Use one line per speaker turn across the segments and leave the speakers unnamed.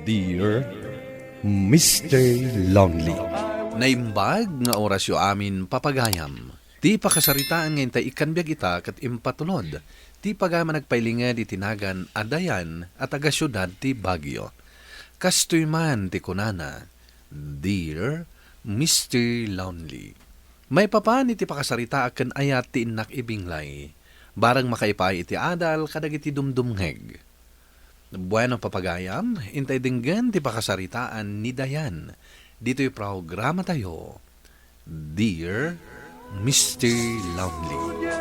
Dear Mr. Lonely.
Naimbag nga orasyo amin papagayam. Ti pakasaritaan ngayon tayo ikanbiag ita kat impatulod. Ti pagama nagpailinga di tinagan adayan at agasyudad ti Baguio. Kastoy man ti kunana, Dear Mr. Lonely. May papan iti pakasarita akan ayat ti inak ibinglay. Barang makaipay iti adal kadag iti dumdumheg. Bueno papagayam, intay dinggan ti pakasaritaan ni Dayan. Dito'y programa tayo, Dear Mr. Lonely.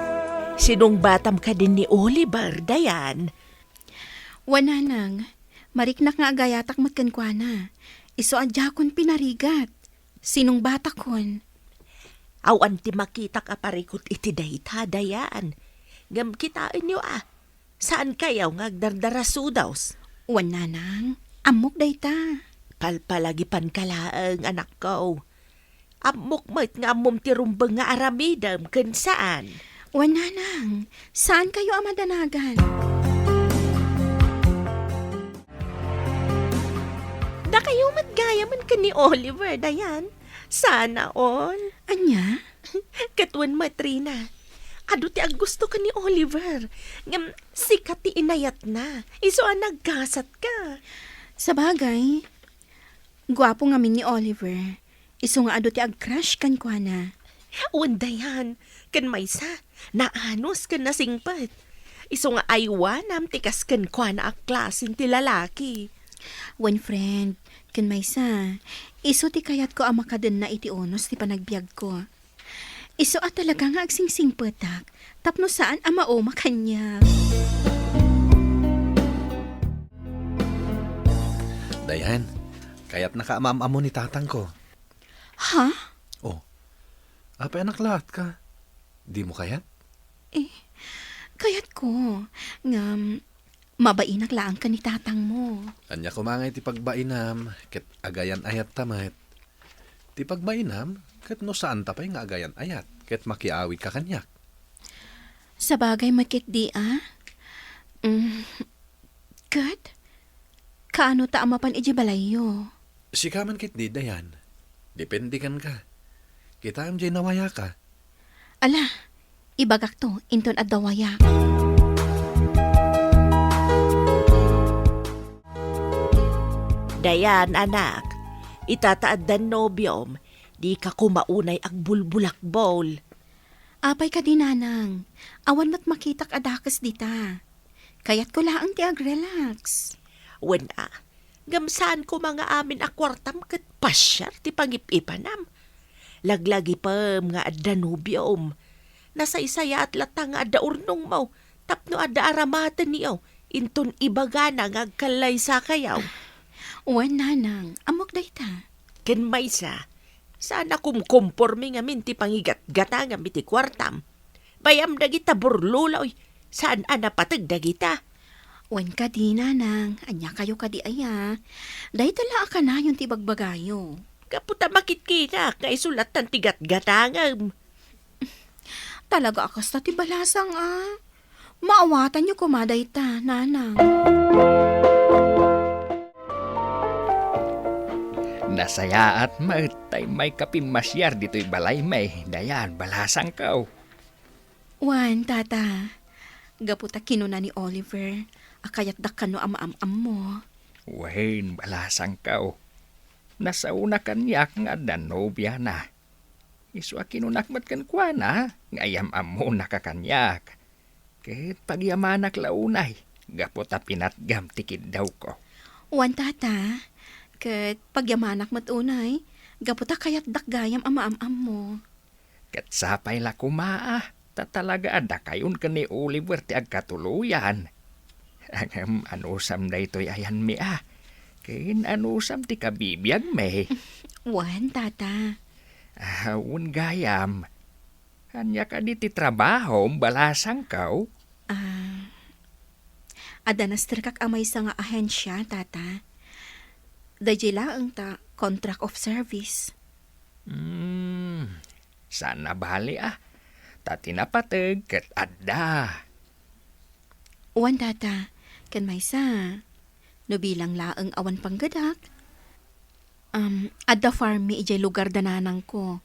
Sinong batam ka din ni Oliver, Dayan?
Wananang, mariknak nga agayatak matkankwana. Iso adya kon pinarigat. Sinong bata kon?
Awan ti makita ka parikot iti dayta, Dayan. Ngam kitain niyo Saan kayaw ngagdardarasudaws?
Wananang, amok dayta.
Palpalagipan kalaang anak ko. Amok mo't nga amom ti rumbang nga aramidam kun saan?
Wananang, saan kayo amadanagan?
Da kayo matgayaman ka ni Oliver, Dayan. Sana all.
Anya?
Katuan matrina. Ado ti ang gusto ka ni Oliver. Ngam sikat ti inayat na. Iso nagkasat ka.
Sa bagay, gwapo nga min ni Oliver. Iso nga ado ti ag-crush kankwana.
Dayan. Kan maysa, naanos ka na singpat. Iso nga aywanam tikas kan kwa na aklasing ti lalaki.
One friend, kan maysa, iso ti kayat ko ang makaden na iti onos ti panagbiag ko. Iso talaga nga agsingsing petak, tapno saan ang maoma kanya.
Dayan, kaya't nakaamam-amo ni tatang ko.
Ha?
Oh, apa anak lahat ka? Di mo kayat?
Kayat ko, nga mabainak laang ka ni tatang mo.
Anya kumangay ti pagbainam, ket agayan ayat tamat. Ti pagbainam, ket no saan tapay nga agayan ayat, ket makiawit ka kanyak.
Sa bagay makit di Kat? Kaano ta amapan iji balayo?
Sikaman kit di, Dayan. Depende kan ka. Kita am jay nawaya ka.
Ala, ibagak to, inton at dawaya.
Dayan, anak. Itataad dan nobyom. Di ka kumaunay ag bulbulak bowl.
Apay ka dinanang, awan mat makitak adakas dita. Kayat ko laang ti ag-relax.
Wala. Gamsaan ko mga amin akwartam kat pasyar ti pangipipanam. Laglagi pa nga adda nobyom. Nasa isaya at latang nga adda urnong mo. Tapno adda aramatan niyaw. Inton ibagana nga agkalay sa kayaw.
Wan nanang, amok dayta.
Ken maysa, sana kumkomporme nga minti pangigat-gata nga miti kwartam. Bayam dagita burlulaw, saan anapatag dagita?
Wan ka di nanang, anya kayo ka di aya. Dayta laa ka na yung tibagbagayo.
Kaputa makit-kita, nga isulatan tigat-gatangam.
Talaga akas na ti balasang Maawatan niyo kumadayta, nanang.
Nasaya at maitay may kapimasyar dito'y balay may. Dayan, balasang kaw.
Wan, tata. Gaputa kinuna ni Oliver. Akayat dakano ama-am-am mo.
Wain, balasang kaw. Nasauna kanyak nga danobya na. Isu akinunakmat kan kwa na. Ngayam amo nakakanyak. Kahit pagyamanak launay. Gaputa pinatgam tikid daw ko.
Wan, tata. Kat pagyamanak matunay, gaputa kayat dakgayam ama-am-am mo.
Kat sapay la kumaa. Tatalaga ada kayon ka ni Oliver ti agkatuluyan. Ang anusam na ito'y ayan mi Kain anusam ti kabibiyag me.
Wan, tata.
Un gayam. Hanya ka di ti trabaho, balasang kaw.
Adanas terkak amay sa nga ahensya, tata. Dajila ang ta contract of service.
Sana bali Tati napatag kat adda.
Wan, tata. Kan maysa. No bilang laeng awan panggadak. Adda farm mi ijay lugar dananang ko.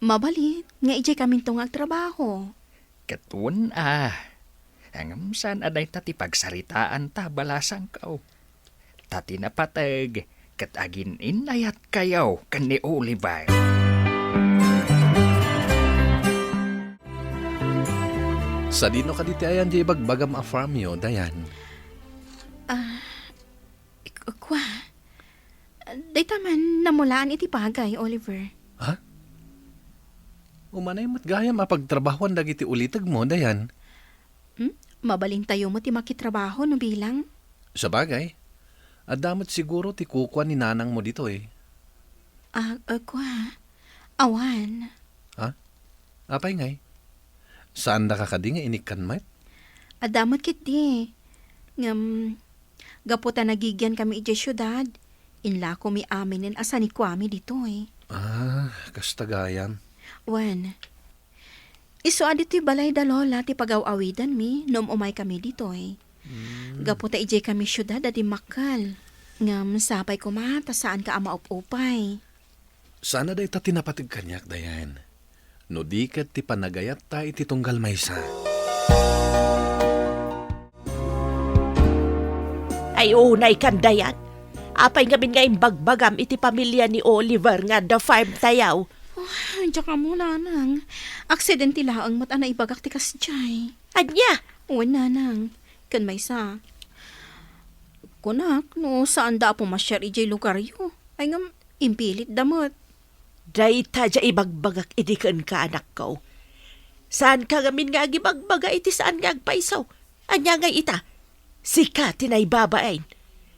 Mabalit, nga ijay kaming tungag trabaho.
Katun Hangam saan aday tati pagsaritaan ta balasang kao. Tati napatag, kat agin inayat kayaw kan ni Oliver.
Sa dino ka diti ayan di bagbagam a farm yo, Dayan.
Kwa, day taman namulaan iti pagay, Oliver.
Ha? Umanay mo't gayam apagtrabahuan dagiti ulitag mo, Dayan.
Mabalin tayo mo ti makitrabaho no bilang.
Sa bagay, adamot siguro ti kukuan ni nanang mo dito eh.
Kwa, awan.
Ha? Apay ngay? Saan na kakadi nga inikan mat?
Adamot kit di. Gaputa nagigyan kami iti syudad. Inla ko mi aminin asa ni kwami dito eh.
Kastagayam.
Wan. Iso adito'y balay da lola ti pagaw-awidan mi nom umay kami dito eh. Gaputa ijay kami syudad adi makal. Ngam sapay ko mata saan ka ama upay.
Sana day ta tinapatig kanyak, Dayan. No di kat ti panagayat ta iti tunggal maysa.
Ay unay kan Dayan. Apay ngamin nga imbagbagam iti pamilya ni Oliver nga the farm tayaw.
Diyan ka muna nang. Aksidente laang mata na ibagak ti kasjay.
Anya?
O nanang. Kan may sa. Kunak, no saan da po masyar ijay lugar yo. Ay ngam, impilit damot.
Dayta dya ibagbagak idikan ka anak ko. Saan ka gamin nga agibagbaga iti saan nga agpaisaw? Anya nga ita? Sika tinay babain.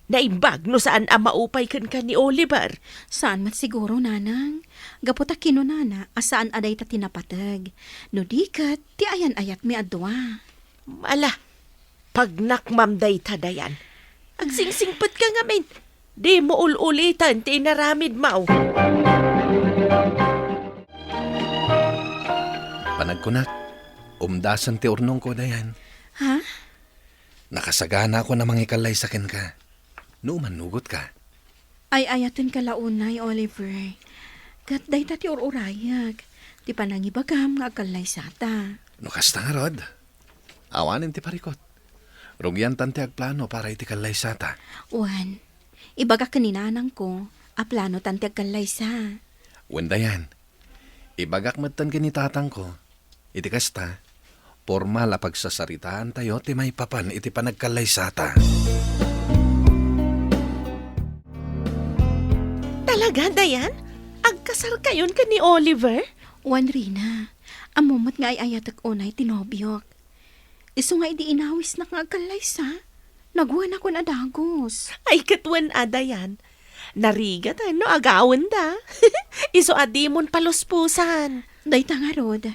Naimbag no saan ang maupay kan ka ni Oliver.
Saan mat siguro nanang? Gaputa kinunana, asaan aday ta tinapatag. No dikat, ti ayan-ayat mi adwa.
Ala, pag nakmamday ta Dayan. Ang singsingpet ka ngamin. Di mo ululitan ti naramid mao.
Panagkunak, umdasan ti urnong ko, Dayan.
Ha?
Nakasagana ako na mangikalay sa ken ka. No manugot ka.
Ay ayatin ka launay, Oliver. Kat day ta ti ururayag. Ti panangibagam nga akalay sata.
No kasta nga rod. Awanin ti parikot. Rugyan tanti agplano para iti kalay sata.
Wan, ibaga kaninanang ko, a plano tanti agkalay sa.
Wen, Dayan. Ibagak matan kinitatang ko. Iti kasta, formal a pagsasaritaan tayo ti may papan iti panagkalay sata.
Talaga, Dayan? Agkasar kayon ka ni Oliver?
Wan, Rina, amumot nga ay ayatak unay tinobyok. Iso nga idi inawis na nga agkalay sa. Nagwan ako na dagos.
Ay, katwan Dayan. Narigat no agawan da. Iso adimon paluspusan.
Day nga rod.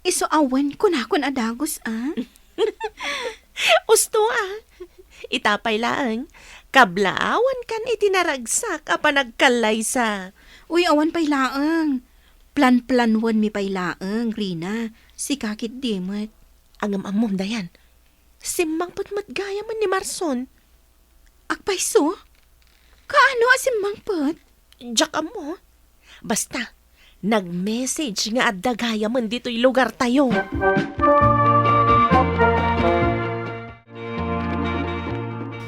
Iso awan ko na kon adagos
Usto Itapay laang. Kablaawan kan itinaragsak a panagkalay sa.
Uy, awan pay laang. Plan-planwan mi pay laang, Rina. Si kakit dimot.
Ang amamom Dayan. Simmang patmat gaya man ni Marson.
Akpay so? Kaano asim mangpot?
Diyak mo. Basta, nag-message nga adda gaya man dito'y lugar tayo.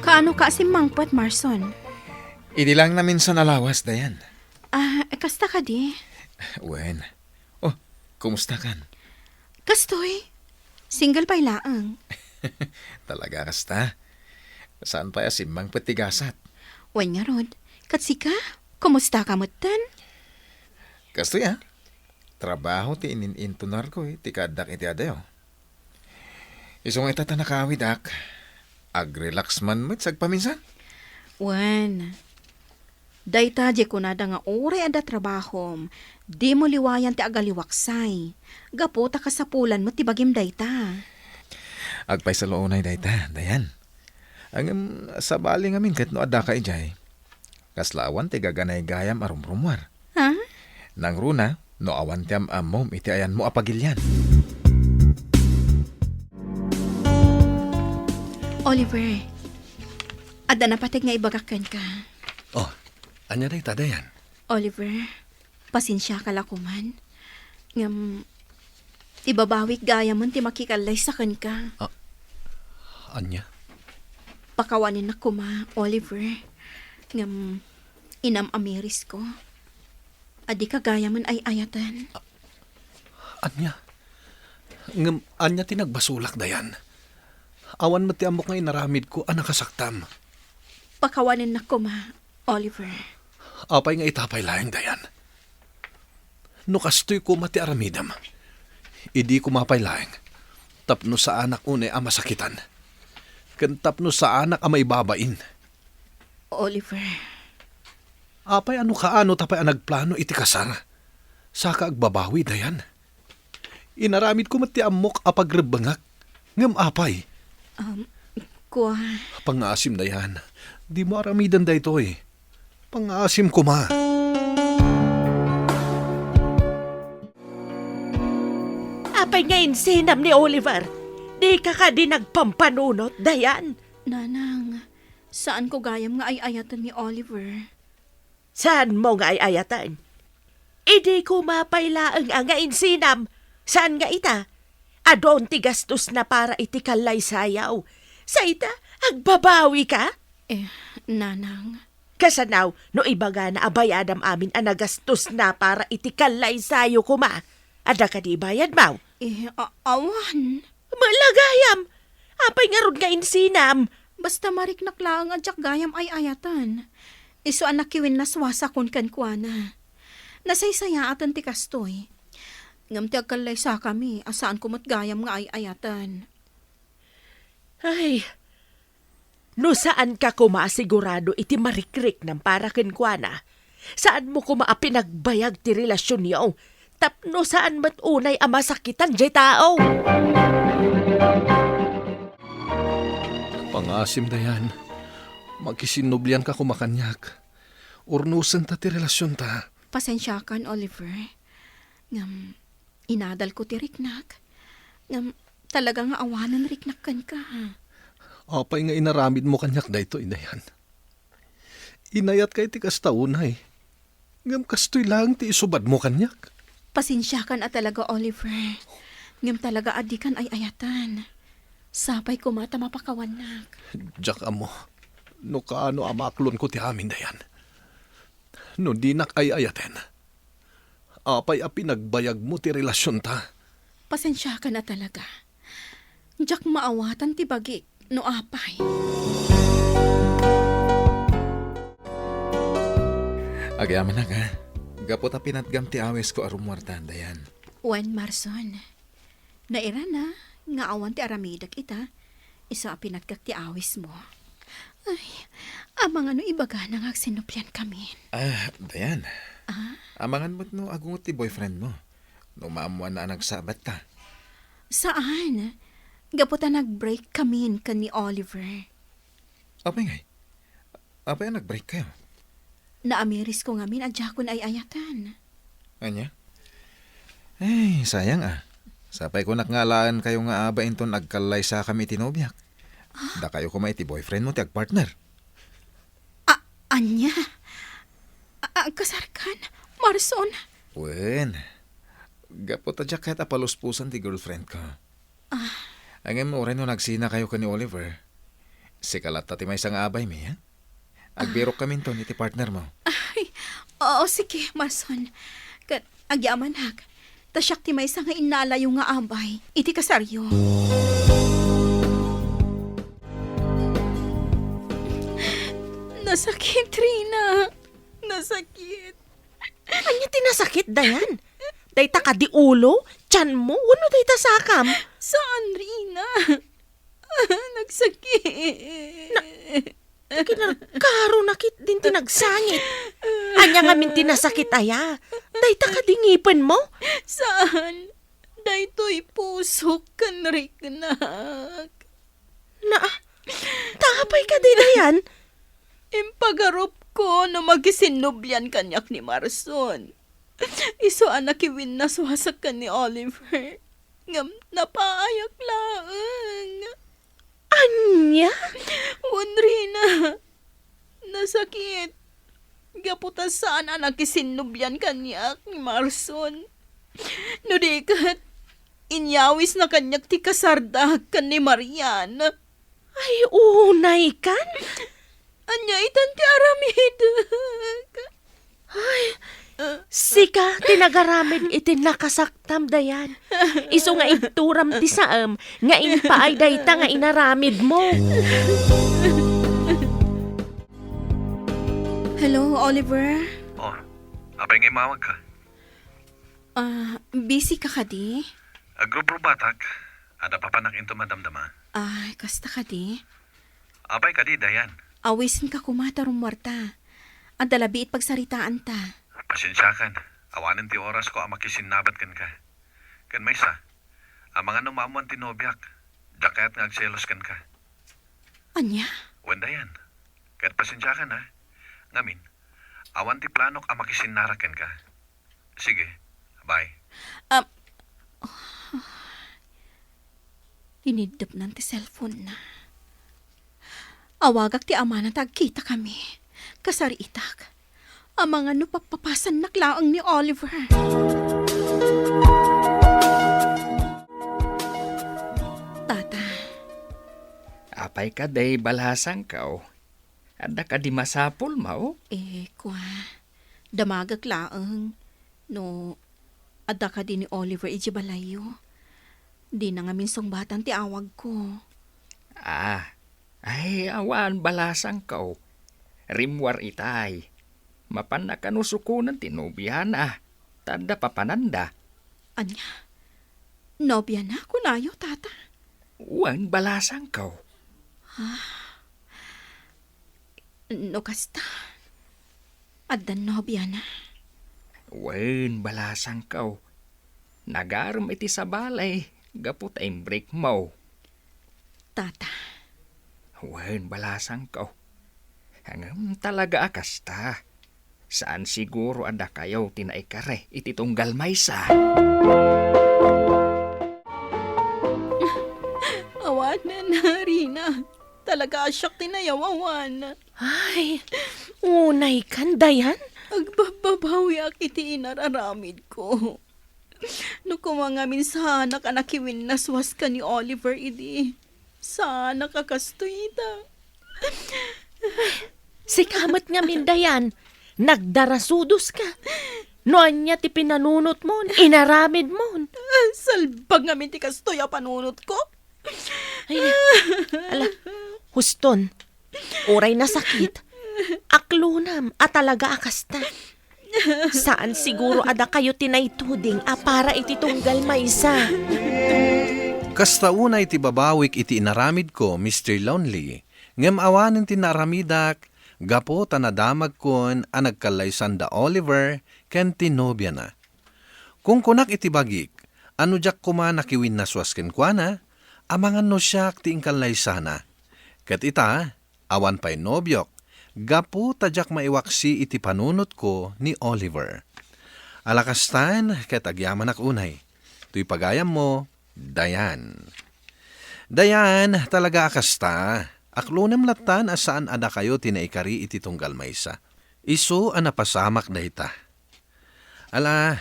Kaano ka asim mangpot, Marson?
Idi lang na minsan alawas, Dayan.
Kasta ka di?
Wen. Oh, kumusta kan?
Kastoy. Single pay laang.
Talaga kasta. Saan pa simbang patigasat?
Wan nga rod. Katsika, kumusta ka mutan?
Kasto ya. Trabaho ti inin-intunar ko ti kadak iti adayo. Isong itata nakawid ak. Ag-relax man mo't sagpaminsan.
Wan. Dayta di ko nada nga ore ada trabahom. Di mo liwayan ti agaliwaksay. Gaputa ka sa pulan mo ti bagim dayta.
Agpay sa loonay dayta, Dayan. Ang sabali ngamin kat no adda ka ijay. Kaslawan ti gaganay gayam arumrumwar.
Ha?
Nang runa, no awan tiyam amom iti ayan mo apagilyan.
Oliver, Ada na patig nga ibagakan ka.
Oh, anya day dayan.
Oliver, pasensya ka lakuman. Ngam, ibabawik gaya mo ti makikalay sa kan ka.
Anya?
Pakawanin na kuma, Oliver. Ngam, inam amiris ko. Adi ka gaya man ay ayatan.
Anya? Ngam, anya tinagbasulak dayan. Awan mo ti amok nga inaramid ko, nakasaktam.
Pakawanin na kuma, Oliver.
Apay nga itapay laeng dayan. No kastoy ko mati aramidam. Idi ko mapay laeng. Tapno sa anak une ang masakitan. Kan tapno sa anak ang may babain.
Oliver,
Apay ano tapay ang nagplano iti kasar. Saka agbabawi dayan. Inaramid ko mati amok apagrebangak. Ngam apay.
kuha.
Pangasim dayan. Di mo aramidan da ito eh. Pangasim ko ma.
Apay ngayon sinam ni Oliver. Di ka di nagpampanunot, dayan.
Nanang, saan ko gayam nga ay ayatan ni Oliver?
Saan mo nga ay ayatan? Idi ko mapailaang ang ngayon sinam. Saan nga ita? Adon ti gastos na para iti kalay sayaw. Sa ita, agbabawi ka?
Nanang,
Kasanaw, no ibaga na abayadam amin ang nagastos na para iti kalay sayo kuma. Ada ka di bayad maw?
awan.
Malagayam! Apay nga ron nga insinam.
Basta mariknak lang adyak gayam ay ayatan. Iso anak kiwin na swasakon kan kuana. Nasaysaya atan ti kastoy. Ngam ti agkalay sa kami, asaan kumot gayam nga ay ayatan.
Ay, no saan ka kumasigurado iti marikrik ng para kenkwana? Saan mo pinagbayag ti relasyon niyo? Tapno saan mat unay ang masakitan jay tao?
Pangasim dayan. Magkisinublian ka kumakanyak. Urnusan ta ti relasyon ta.
Pasensya kan, Oliver. Ngam, inadal ko ti riknak. Ngam, talaga nga awanan riknak kan ka.
Apay nga inaramid mo kanyak da ito, inayan. Inayat kay ti kastaunay. Ngam kastoy lang ti isubad mo kanyak.
Pasensya kan at talaga, Oliver. Ngam talaga adikan ay ayatan. Sapay ko mata mapakawanak.
Diyak amo. No kaano amaklon ko ti amin dayan. No dinak ay ayaten. Apay pinagbayag mo ti relasyon ta.
Pasensya ka na talaga. Diyak maawatan ti bagik no apay.
Agyaman na ka. Gapot pinatgam ti awes ko arumwartan dayan.
Juan Marson. Naira na, nga awan ti aramidak ita. Iso pinatgak ti awis mo. Ay, amang ano ibaga nang agsinupyan kami.
Dayan. Amangan mo't no agungot ti boyfriend mo. No maamuan na nagsabat ta.
Saan? Gaputa nag-break kami kan ni Oliver.
Apay ngay. Apay nag-break kayo.
Naamiris ko ngamin adjakon ay ayatan.
Anya? Ay, sayang Sapay ko nakngalaan kayo nga abain ton agkalay sa kami tinobyak. Da kayo kumay ti boyfriend mo ti agpartner.
Anya? Kasarkan? Marson?
Wen. Gapot adyak kahit apaluspusan ti girlfriend ko. Angem mo rin no nagsina kayo ka ni Oliver. Si kalata ti may isang abay mi, ha? Agbirok kami ton iti partner mo.
Ay, oo, sige, Marson. Agyaman hak. Tasyak ti may nga inalayo nga abay. Iti kasaryo. Nasakit, Trina. Nasakit.
Anya tinasakit, dayan? Dayta ka di ulo? Tiyan mo? Ano dayta sakam?
Saan, Rina? Nagsakit.
Karo nakit din tinagsangit. Anya nga min tinasakit aya. Dayta ka di ngipin mo?
Saan? Daytoy pusok kan riknak.
Tapay ka di dayan?
Impagarop ko na magisinubyan kanyak ni Marson. Iso anak iwin na suwasak ka ni Oliver. Ngam napaayak lang.
Anya?
Rina, nasakit. Gaputas saan anak isinubyan kanyak ni Marson. No dikat, inyawis na kanyak ti kasarda kan ni Marian.
Ay, unay kan?
Anya itan ti aramid.
Sika, tinagaramid iti nakasaktam dayan. Iso nga ituram ti saam, nga inpaay dayta nga inaramid mo.
Hello, Oliver.
Oh, apay ngay mawag ka.
Busy ka di?
Agrupo batak, ada papanak into madamdama.
Ay, kasta ka di?
Apay ka di, Dayan.
Awisin ka kumata rumwarta. Ang dalabiit pagsaritaan ta.
Pasensyakan, awanan ti oras ko ang makisinabat kan ka. Kan may sa, ang mga numamuan ti nobyak, jaket nga agselos kan ka.
Anya?
Wanda yan. Kahit pasensyakan ha. Ngamin, awan ti planok ang makisinarakan ka. Sige, bye.
Inidap ng ti cellphone na. Awagak ti ama na tagkita kami. Kasari itak. Ang mga papapasan naklaang ni Oliver. Tata,
Apay ka day balasang kao. Ada ka di masapul mao?
kwa, damagak laang. No, ada ka din ni Oliver ijibalayo. Di na nga minsong batan ti awag ko.
Ay awan balasang kao. Rimwar itay. Mapan na kanusukunan tinubihan Tanda papananda.
Anya, nobya na kunayo, tata.
Uwan balasang kao.
No kasta. Addan nobya na.
Uwan balasang kao. Nagaram iti sa balay. Gapot ay break mo.
Tata,
Uwan balasang kao. Hangam talaga akasta. Saan siguro ada kayo tinaikare iti tunggal maysa?
awanan na, Rina. Talaga asyak tinayawawan.
Ay, unay kan dayan?
Agbababawi ak iti inararamid ko. No kumangamin sana ka nakiwin naswas ka ni Oliver idi. Sana kakastoy ita.
Si kamot nga min dayan, nagdarasudos ka. Noan niya ti pinanunot mo, inaramid mo.
Salbag ngamin ti kastoy a panunot ko.
Ay, ala, huston, oray na sakit. Aklunam at talaga akasta. Saan siguro ada kayo tinaituding para ititunggal maysa?
Kasta una iti babawik iti inaramid ko, Mr. Lonely. Ngem awanin ti naramidak, gapo tanadamag kon ang nagkalaysan da Oliver, ken tinobya na. Kung kunak iti bagik, ano jak kuma nakiwin na swasken kwa na, amangan no siyak ti ingkalaysana. Kat ita, awan pa'y nobyok, gapo tadyak maiwaksi iti panunot ko ni Oliver. Alakastan, ket agyaman ak unay. Tuy pagayam mo, Dayan. Dayan, talaga akasta. Aklunem latan asaan ada kayo tinaikari iti tunggal maysa. Isu napasamak dayta. Ala,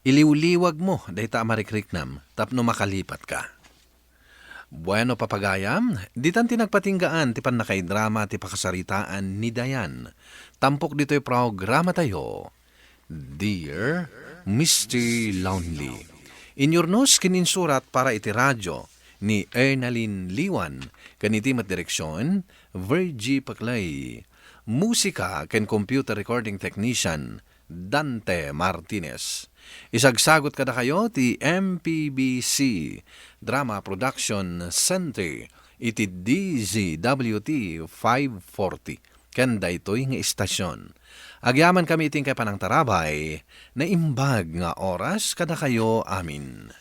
iliwliwag mo dayta marikriknam tapno makalipat ka. Bueno papagayam, ditan tinagpatinggaan ti panakaidrama ti pakasaritaan ni Dayan. Tampok dito'y programa tayo. Dear Mr. Lonely. Inyornos kininsurat para iti radyo ni Ernaline Liwan, kanitimat direksyon, Virgie Paclay. Musika ken computer recording technician, Dante Martinez. Isagsagot kada kayo ti MPBC Drama Production Center iti DZWT 540 ken daytoy nga istasyon. Agyaman kami iting kay panang tarabay na imbag nga oras kada kayo amin.